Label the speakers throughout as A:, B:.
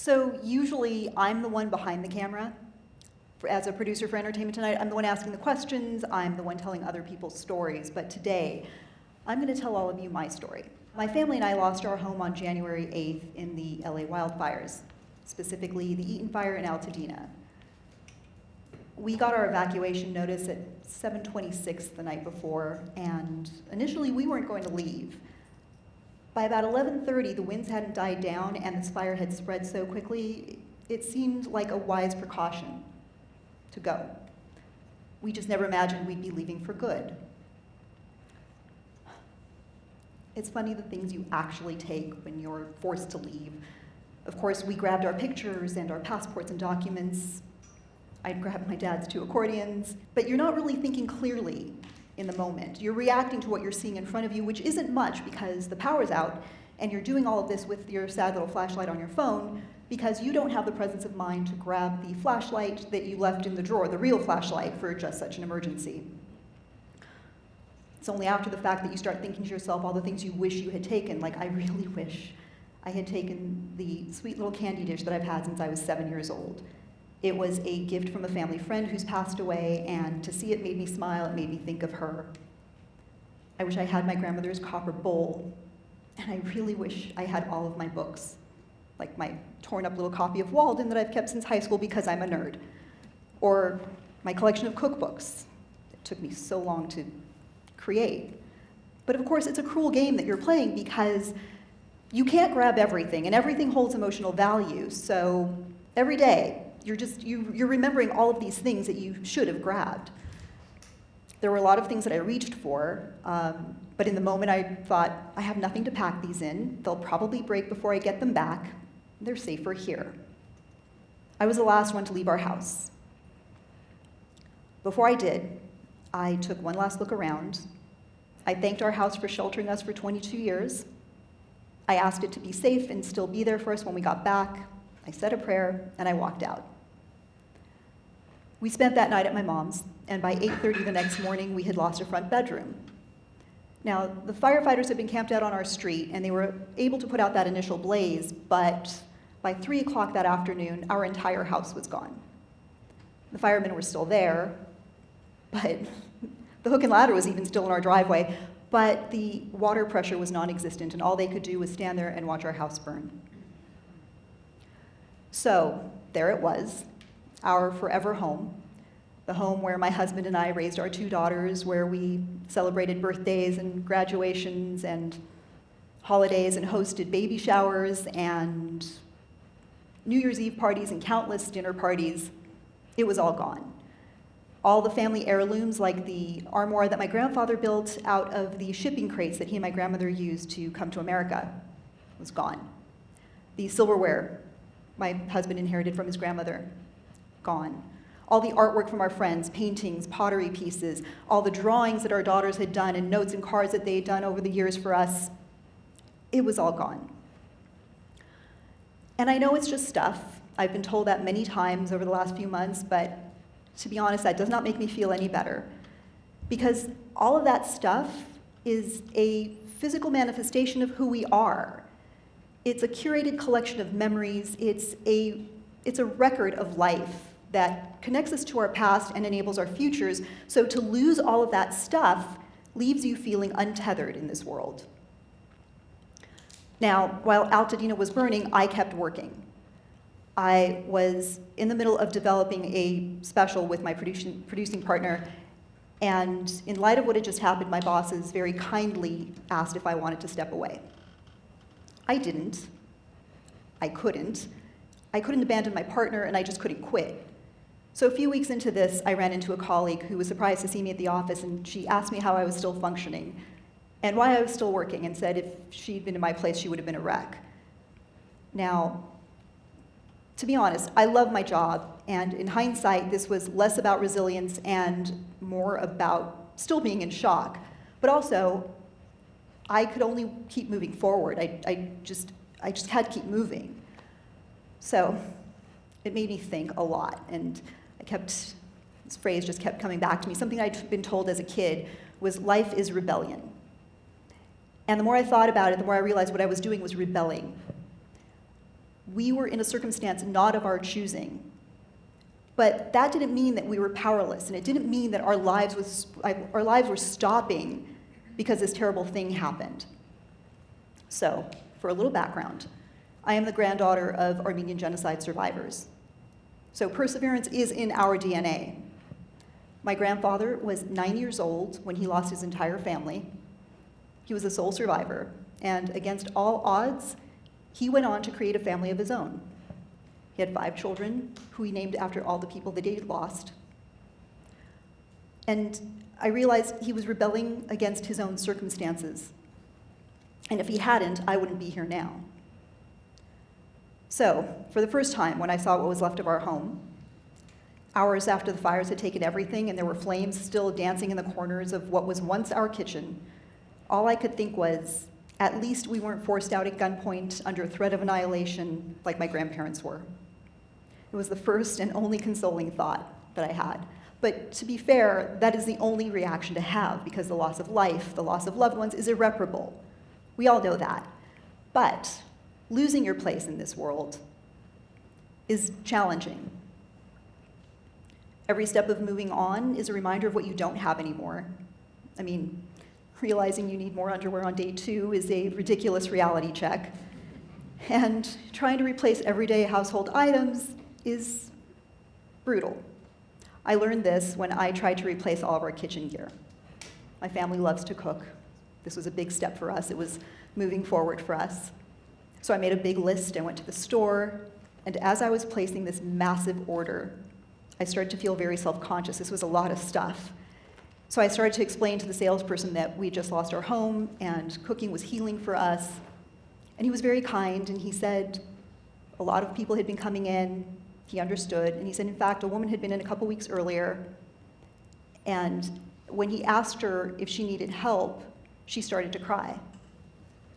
A: So usually I'm the one behind the camera. As a producer for Entertainment Tonight, I'm the one asking the questions, I'm the one telling other people's stories, but today, I'm going to tell all of you my story. My family and I lost our home on January 8th in the LA wildfires, specifically the Eaton Fire in Altadena. We got our evacuation notice at 7:26 the night before, and initially we weren't going to leave. By about 11:30, the winds hadn't died down and this fire had spread so quickly, it seemed like a wise precaution to go. We just never imagined we'd be leaving for good. It's funny the things you actually take when you're forced to leave. Of course, we grabbed our pictures and our passports and documents. I grabbed my dad's 2 accordions, but you're not really thinking clearly in the moment. You're reacting to what you're seeing in front of you, which isn't much because the power's out, and you're doing all of this with your sad little flashlight on your phone because you don't have the presence of mind to grab the flashlight that you left in the drawer, the real flashlight, for just such an emergency. It's only after the fact that you start thinking to yourself all the things you wish you had taken, like I really wish I had taken the sweet little candy dish that I've had since I was 7 years old. It was a gift from a family friend who's passed away, and to see it made me smile, it made me think of her. I wish I had my grandmother's copper bowl, and I really wish I had all of my books, like my torn up little copy of Walden that I've kept since high school because I'm a nerd, or my collection of cookbooks. It took me so long to create. But of course, it's a cruel game that you're playing because you can't grab everything, and everything holds emotional value. So every day, you're remembering all of these things that you should have grabbed. There were a lot of things that I reached for, but in the moment I thought, I have nothing to pack these in. They'll probably break before I get them back. They're safer here. I was the last one to leave our house. Before I did, I took one last look around. I thanked our house for sheltering us for 22 years. I asked it to be safe and still be there for us when we got back. I said a prayer, and I walked out. We spent that night at my mom's, and by 8:30 the next morning, we had lost a front bedroom. Now, the firefighters had been camped out on our street, and they were able to put out that initial blaze, but by 3 o'clock that afternoon, our entire house was gone. The firemen were still there, but the hook and ladder was even still in our driveway, but the water pressure was non-existent, and all they could do was stand there and watch our house burn. So, there it was, our forever home, the home where my husband and I raised our 2 daughters, where we celebrated birthdays and graduations and holidays and hosted baby showers and New Year's Eve parties and countless dinner parties. It was all gone. All the family heirlooms, like the armoire that my grandfather built out of the shipping crates that he and my grandmother used to come to America, was gone. The silverware my husband inherited from his grandmother, gone. All the artwork from our friends, paintings, pottery pieces, all the drawings that our daughters had done and notes and cards that they had done over the years for us, it was all gone. And I know it's just stuff. I've been told that many times over the last few months, but to be honest, that does not make me feel any better. Because all of that stuff is a physical manifestation of who we are. It's a curated collection of memories. It's a record of life that connects us to our past and enables our futures. So to lose all of that stuff leaves you feeling untethered in this world. Now, while Altadena was burning, I kept working. I was in the middle of developing a special with my producing partner, and in light of what had just happened, my bosses very kindly asked if I wanted to step away. I didn't. I couldn't. I couldn't abandon my partner, and I just couldn't quit. So a few weeks into this, I ran into a colleague who was surprised to see me at the office, and she asked me how I was still functioning and why I was still working, and said if she'd been in my place, she would have been a wreck. Now, to be honest, I love my job, and in hindsight, this was less about resilience and more about still being in shock. But also, I could only keep moving forward. I just had to keep moving. So it made me think a lot, and this phrase just kept coming back to me. Something I'd been told as a kid was, life is rebellion. And the more I thought about it, the more I realized what I was doing was rebelling. We were in a circumstance not of our choosing. But that didn't mean that we were powerless, and it didn't mean that our lives were stopping because this terrible thing happened. So, for a little background, I am the granddaughter of Armenian genocide survivors. So perseverance is in our DNA. My grandfather was 9 years old when he lost his entire family. He was the sole survivor, and against all odds, he went on to create a family of his own. He had 5 children, who he named after all the people that he had lost. And I realized he was rebelling against his own circumstances. And if he hadn't, I wouldn't be here now. So, for the first time, when I saw what was left of our home, hours after the fires had taken everything and there were flames still dancing in the corners of what was once our kitchen, all I could think was, at least we weren't forced out at gunpoint under threat of annihilation like my grandparents were. It was the first and only consoling thought that I had. But to be fair, that is the only reaction to have, because the loss of life, the loss of loved ones, is irreparable. We all know that. But losing your place in this world is challenging. Every step of moving on is a reminder of what you don't have anymore. I mean, realizing you need more underwear on day 2 is a ridiculous reality check. And trying to replace everyday household items is brutal. I learned this when I tried to replace all of our kitchen gear. My family loves to cook. This was a big step for us. It was moving forward for us. So I made a big list and went to the store, and as I was placing this massive order, I started to feel very self-conscious. This was a lot of stuff. So I started to explain to the salesperson that we just lost our home and cooking was healing for us. And he was very kind, and he said a lot of people had been coming in. He understood, and he said, in fact, a woman had been in a couple weeks earlier, and when he asked her if she needed help, she started to cry.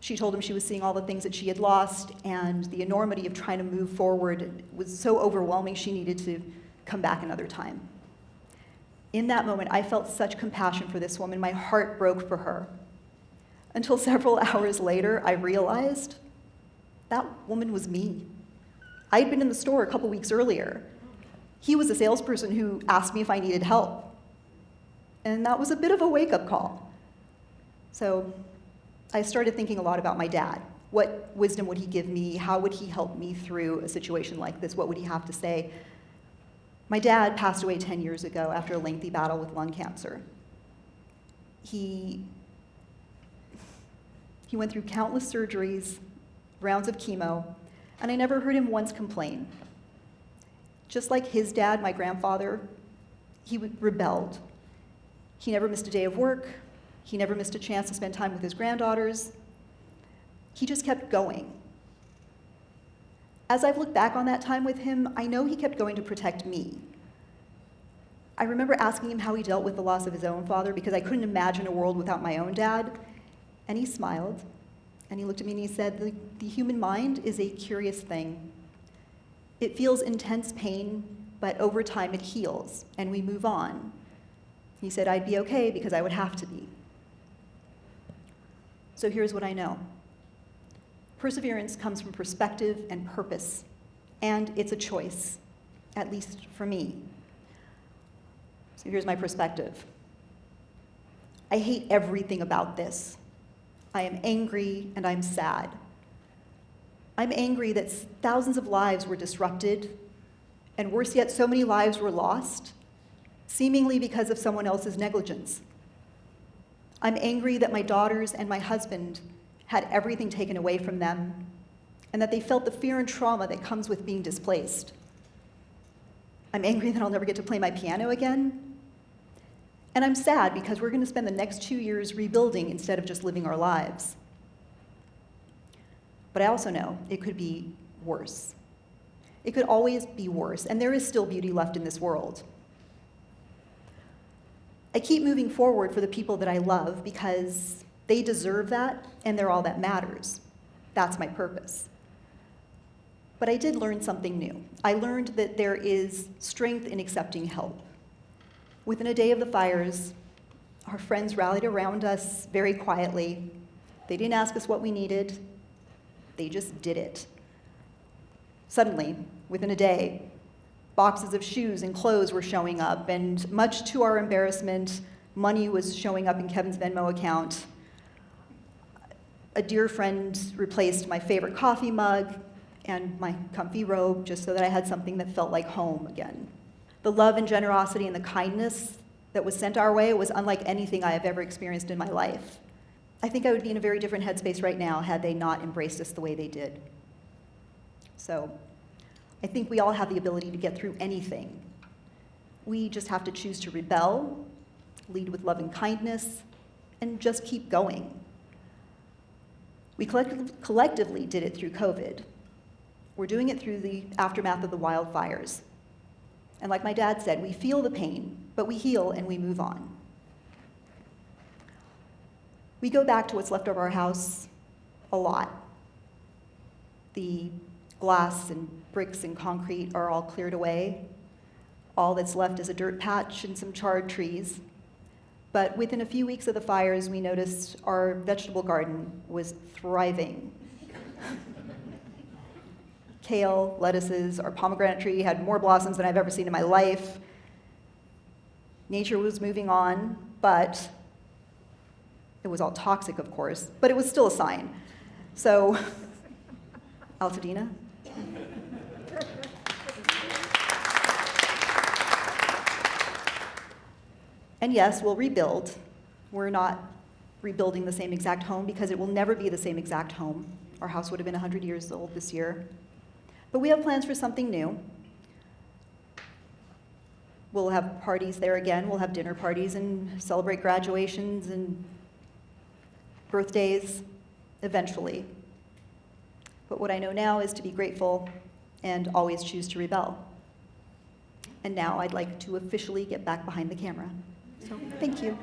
A: She told him she was seeing all the things that she had lost, and the enormity of trying to move forward was so overwhelming she needed to come back another time. In that moment, I felt such compassion for this woman. My heart broke for her. Until several hours later, I realized that woman was me. I'd been in the store a couple weeks earlier. He was a salesperson who asked me if I needed help. And that was a bit of a wake-up call. So I started thinking a lot about my dad. What wisdom would he give me? How would he help me through a situation like this? What would he have to say? My dad passed away 10 years ago after a lengthy battle with lung cancer. He went through countless surgeries, rounds of chemo, and I never heard him once complain. Just like his dad, my grandfather, he rebelled. He never missed a day of work. He never missed a chance to spend time with his granddaughters. He just kept going. As I've looked back on that time with him, I know he kept going to protect me. I remember asking him how he dealt with the loss of his own father because I couldn't imagine a world without my own dad. And he smiled, and he looked at me and he said, the human mind is a curious thing. It feels intense pain, but over time it heals, and we move on. He said I'd be okay because I would have to be. So here's what I know. Perseverance comes from perspective and purpose, and it's a choice, at least for me. So here's my perspective. I hate everything about this. I am angry and I'm sad. I'm angry that thousands of lives were disrupted, and worse yet, so many lives were lost, seemingly because of someone else's negligence. I'm angry that my daughters and my husband had everything taken away from them, and that they felt the fear and trauma that comes with being displaced. I'm angry that I'll never get to play my piano again. And I'm sad because we're going to spend the next 2 years rebuilding instead of just living our lives. But I also know it could be worse. It could always be worse, and there is still beauty left in this world. I keep moving forward for the people that I love because they deserve that, and they're all that matters. That's my purpose. But I did learn something new. I learned that there is strength in accepting help. Within a day of the fires, our friends rallied around us very quietly. They didn't ask us what we needed. They just did it. Suddenly, within a day, boxes of shoes and clothes were showing up, and much to our embarrassment, money was showing up in Kevin's Venmo account. A dear friend replaced my favorite coffee mug and my comfy robe just so that I had something that felt like home again. The love and generosity and the kindness that was sent our way was unlike anything I have ever experienced in my life. I think I would be in a very different headspace right now had they not embraced us the way they did. So, I think we all have the ability to get through anything. We just have to choose to rebel, lead with love and kindness, and just keep going. We collectively did it through COVID. We're doing it through the aftermath of the wildfires. And like my dad said, we feel the pain, but we heal and we move on. We go back to what's left of our house a lot. The glass and bricks and concrete are all cleared away. All that's left is a dirt patch and some charred trees. But within a few weeks of the fires, we noticed our vegetable garden was thriving. Kale, lettuces, our pomegranate tree had more blossoms than I've ever seen in my life. Nature was moving on, but it was all toxic, of course, but it was still a sign. So, Altadena? And yes, we'll rebuild. We're not rebuilding the same exact home because it will never be the same exact home. Our house would have been 100 years old this year. But we have plans for something new. We'll have parties there again. We'll have dinner parties and celebrate graduations and birthdays eventually. But what I know now is to be grateful and always choose to rebel. And now I'd like to officially get back behind the camera. So, thank you.